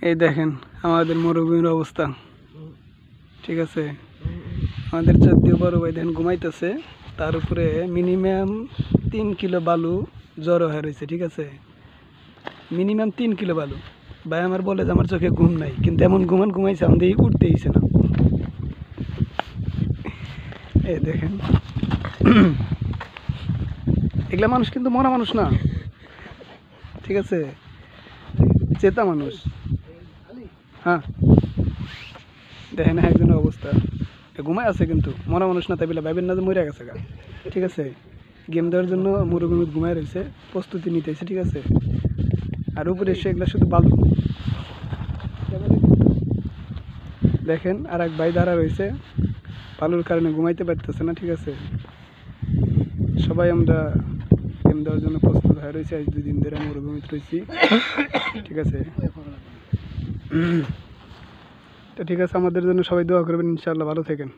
এই দেখেন আমাদের মরুভূমির অবস্থা, ঠিক আছে। আমাদের যদিও বড় ভাই দেখেন ঘুমাইতেছে, তার উপরে মিনিমাম 3 কিলো বালু জড়ো হয়ে রয়েছে, ঠিক আছে। মিনিমাম 3 কিলো বালু। ভাই আমার বলে যে আমার চোখে ঘুম নাই, কিন্তু এমন ঘুমাইছে আমাদের উঠতেইছে না। এই দেখেন এগুলা মানুষ কিন্তু মরা মানুষ না, ঠিক আছে, চেতা মানুষ। হ্যাঁ দেখেন একজনের অবস্থা ঘুমাই আছে, কিন্তু মরা মানুষ না, তাই বলে ভাইবেন না যে মরে গেছে গা, ঠিক আছে। গেম দেওয়ার জন্য মরুভূমি ঘুমাই রয়েছে, প্রস্তুতি নিতেছে, ঠিক আছে। আর উপরে এসে এগুলো শুধু বালু। দেখেন আর এক ভাই দাঁড়া রয়েছে, বালুর কারণে ঘুমাইতে পারতেছে না, ঠিক আছে। সবাই আমরা গেম দেওয়ার জন্য প্রস্তুত হয়ে রয়েছে, আজ 2 দিন ধরে মরুভূমিতে রয়েছি, ঠিক আছে। তো ঠিক আছে, আমাদের জন্য সবাই দোয়া করবেন, ইনশাআল্লাহ ভালো থাকেন।